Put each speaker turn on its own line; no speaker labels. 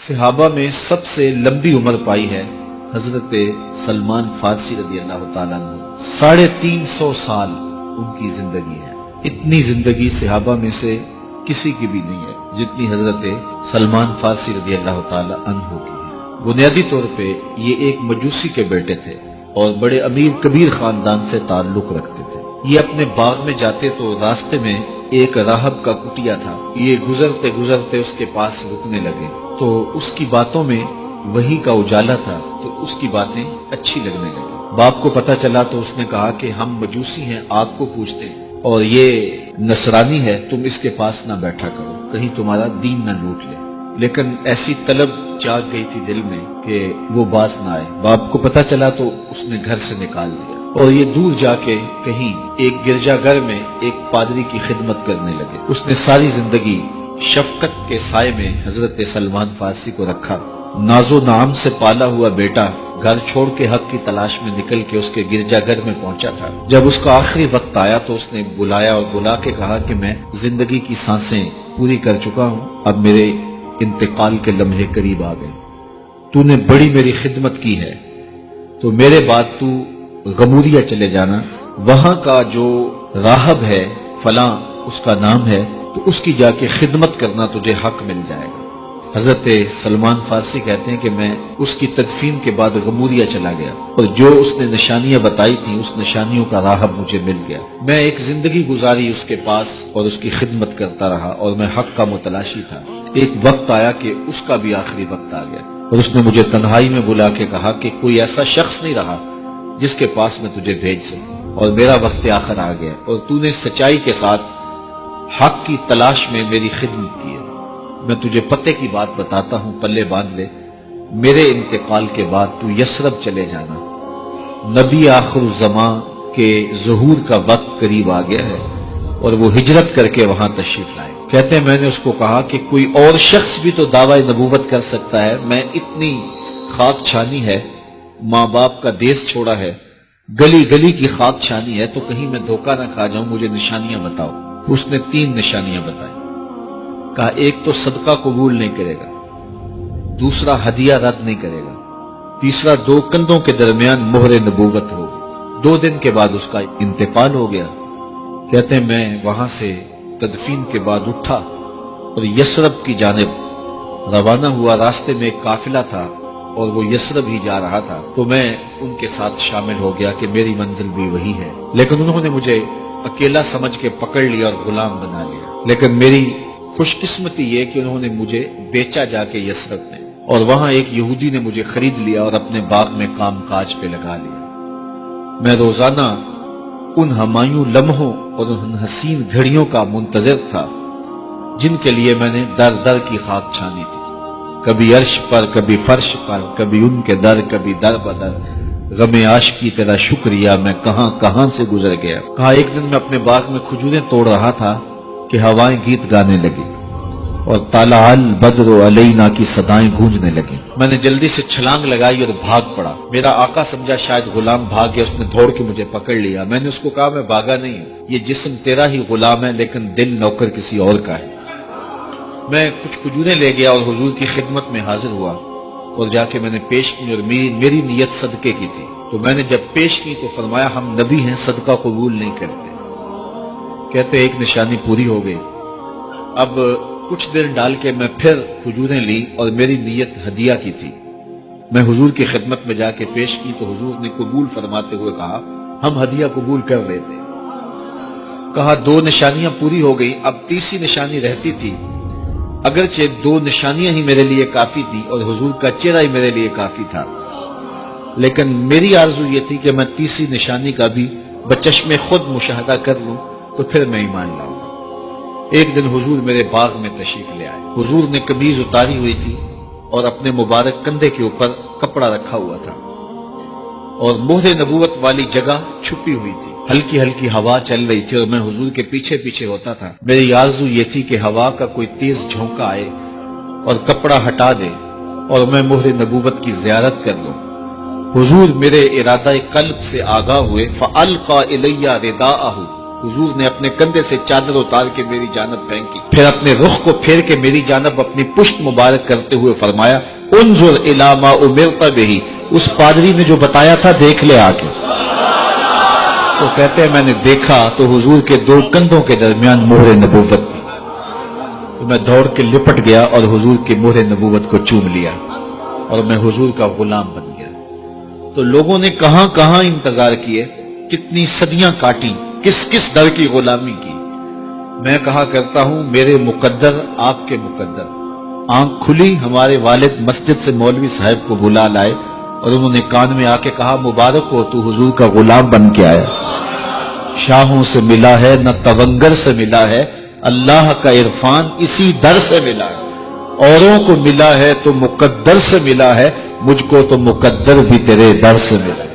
صحابہ میں سب سے لمبی عمر پائی ہے حضرت سلمان فارسی رضی اللہ تعالیٰ عنہ۔ 350 سال ان کی زندگی ہے۔ اتنی زندگی صحابہ میں سے کسی کی بھی نہیں ہے جتنی حضرت سلمان فارسی رضی اللہ تعالیٰ عنہ کی ہے۔ بنیادی طور پہ یہ ایک مجوسی کے بیٹے تھے اور بڑے امیر کبیر خاندان سے تعلق رکھتے تھے۔ یہ اپنے باغ میں جاتے تو راستے میں ایک راہب کا کٹیا تھا، یہ گزرتے گزرتے اس کے پاس رکنے لگے تو اس کی باتوں میں وحی کا اجالا تھا تو اس کی باتیں اچھی لگنے لگی۔ باپ کو پتہ چلا تو اس نے کہا کہ ہم مجوسی ہیں، آپ کو پوچھتے ہیں، اور یہ نصرانی ہے، تم اس کے پاس نہ بیٹھا کرو، کہیں تمہارا دین نہ لوٹ لے۔ لیکن ایسی طلب جاگ گئی تھی دل میں کہ وہ باز نہ آئے۔ باپ کو پتہ چلا تو اس نے گھر سے نکال دیا اور یہ دور جا کے کہیں ایک گرجا گھر میں ایک پادری کی خدمت کرنے لگے۔ اس نے ساری زندگی شفقت کے سائے میں حضرت سلمان فارسی کو رکھا۔ ناز و نعم سے پالا ہوا بیٹا گھر چھوڑ کے حق کی تلاش میں نکل کے اس کے گرجا گھر میں پہنچا تھا۔ جب اس کا آخری وقت آیا تو اس نے بلایا اور بلا کے کہا کہ میں زندگی کی سانسیں پوری کر چکا ہوں، اب میرے انتقال کے لمحے قریب آ گئے۔ تو نے بڑی میری خدمت کی ہے تو میرے بعد تو غموریہ چلے جانا، وہاں کا جو راہب ہے فلاں اس کا نام ہے، تو اس کی جا کے خدمت کرنا، تجھے حق مل جائے گا۔ حضرت سلمان فارسی کہتے ہیں کہ میں اس کی تدفین کے بعد غموریہ چلا گیا اور جو اس نے نشانیاں بتائی تھیں اس نشانیوں کا راہب مجھے مل گیا۔ میں ایک زندگی گزاری اس کے پاس اور اس کی خدمت کرتا رہا اور میں حق کا متلاشی تھا۔ ایک وقت آیا کہ اس کا بھی آخری وقت آ گیا اور اس نے مجھے تنہائی میں بلا کے کہا کہ کوئی ایسا شخص نہیں رہا جس کے پاس میں تجھے بھیج سکوں، اور میرا وقت آخر آ گیا اور تو نے سچائی کے ساتھ حق کی تلاش میں میری خدمت کی ہے۔ میں تجھے پتے کی بات بتاتا ہوں، پلے باندھ لے، میرے انتقال کے بعد تو یثرب چلے جانا، نبی آخر الزمان کے ظہور کا وقت قریب آ گیا ہے، اور وہ ہجرت کر کے وہاں تشریف لائے۔ کہتے ہیں میں نے اس کو کہا کہ کوئی اور شخص بھی تو دعویٰ نبوت کر سکتا ہے، میں اتنی خاک چھانی ہے، ماں باپ کا دیس چھوڑا ہے، گلی گلی کی خاک چھانی ہے، تو کہیں میں دھوکہ نہ کھا جاؤں، مجھے نشانیاں بتاؤ۔ تو اس نے 3 نشانیاں بتائی۔ کہا ایک تو صدقہ قبول نہیں کرے گا، دوسرا ہدیہ رد نہیں کرے گا، تیسرا 2 کندھوں کے درمیان مہر نبوت ہوگی۔ 2 دن کے بعد اس کا انتقال ہو گیا۔ کہتے ہیں میں وہاں سے تدفین کے بعد اٹھا اور یثرب کی جانب روانہ ہوا۔ راستے میں ایک قافلہ تھا اور وہ یثرب ہی جا رہا تھا، تو میں ان کے ساتھ شامل ہو گیا کہ میری منزل بھی وہی ہے، لیکن انہوں نے مجھے اکیلا سمجھ کے پکڑ لیا اور غلام بنا لیا۔ لیکن میری خوش قسمتی یہ کہ انہوں نے مجھے بیچا جا کے یثرب میں، اور وہاں ایک یہودی نے مجھے خرید لیا اور اپنے باغ میں کام کاج پہ لگا لیا۔ میں روزانہ ان ہمایوں لمحوں اور ان حسین گھڑیوں کا منتظر تھا جن کے لیے میں نے در در کی خاک چھانی تھی، کبھی عرش پر، کبھی فرش پر، کبھی ان کے در، کبھی در بدر۔ غم عاشقی تیرا شکریہ میں کہاں کہاں سے گزر گیا۔ کہا ایک دن میں اپنے باغ میں کھجوریں توڑ رہا تھا کہ ہوائیں گیت گانے لگی اور طلع البدر علینا کی صدائیں گونجنے لگی۔ میں نے جلدی سے چھلانگ لگائی اور بھاگ پڑا۔ میرا آقا سمجھا شاید غلام بھاگ گیا، اس نے دوڑ کے مجھے پکڑ لیا۔ میں نے اس کو کہا میں بھاگا نہیں ہوں، یہ جسم تیرا ہی غلام ہے لیکن دل نوکر کسی اور کا ہے۔ میں کچھ کھجوریں لے گیا اور حضور کی خدمت میں حاضر ہوا اور جا کے میں نے پیش کی، اور میری نیت صدقے کی تھی۔ تو میں نے جب پیش کی تو فرمایا ہم نبی ہیں، صدقہ قبول نہیں کرتے۔ کہتے ایک نشانی پوری ہو گئی۔ اب کچھ دیر ڈال کے میں پھر کھجوریں لی اور میری نیت ہدیہ کی تھی۔ میں حضور کی خدمت میں جا کے پیش کی تو حضور نے قبول فرماتے ہوئے کہا ہم ہدیہ قبول کر لیتے۔ کہا 2 نشانیاں پوری ہو گئی، اب تیسری نشانی رہتی تھی۔ اگرچہ 2 نشانیاں ہی میرے لیے کافی تھی اور حضور کا چہرہ ہی میرے لیے کافی تھا، لیکن میری آرزو یہ تھی کہ میں تیسری نشانی کا بھی بچشم خود مشاہدہ کر لوں تو پھر میں ایمان لاؤں۔ ایک دن حضور میرے باغ میں تشریف لے آئے۔ حضور نے قمیض اتاری ہوئی تھی اور اپنے مبارک کندھے کے اوپر کپڑا رکھا ہوا تھا اور مہر نبوت والی جگہ چھپی ہوئی تھی۔ ہلکی ہلکی ہوا چل رہی تھی اور میں حضور کے پیچھے پیچھے ہوتا تھا۔ میری آرزو یہ تھی کہ ہوا کا کوئی تیز جھونکا آئے اور کپڑا ہٹا دے اور میں مہر نبوت کی زیارت کر لوں۔ حضور میرے ارادہ قلب سے آگاہ ہوئے، فَأَلْقَى إِلَيَّ رِدَاءَهُ، حضور نے اپنے کندھے سے چادر اتار کے میری جانب پھینکی، پھر اپنے رخ کو پھیر کے میری جانب اپنی پشت مبارک کرتے ہوئے فرمایا انظر الی ما امرت بہ، اس پادری نے جو بتایا تھا دیکھ لے آ کے۔ تو کہتے ہیں میں نے دیکھا تو حضور کے دو کندھوں کے درمیان مہر نبوت تھی، تو میں دوڑ کے لپٹ گیا اور حضور کی مہر نبوت کو چوم لیا اور میں حضور کا غلام بن گیا۔ تو لوگوں نے کہاں کہاں انتظار کیے، کتنی صدیاں کاٹی، کس کس در کی غلامی کی۔ میں کہا کرتا ہوں میرے مقدر آپ کے مقدر۔ آنکھ کھلی، ہمارے والد مسجد سے مولوی صاحب کو بلا لائے اور انہوں نے کان میں آ کے کہا مبارک ہو، تو حضور کا غلام بن کے آیا۔ شاہوں سے ملا ہے نہ تونگر سے ملا ہے، اللہ کا عرفان اسی در سے ملا ہے۔ اوروں کو ملا ہے تو مقدر سے ملا ہے، مجھ کو تو مقدر بھی تیرے در سے ملا ہے۔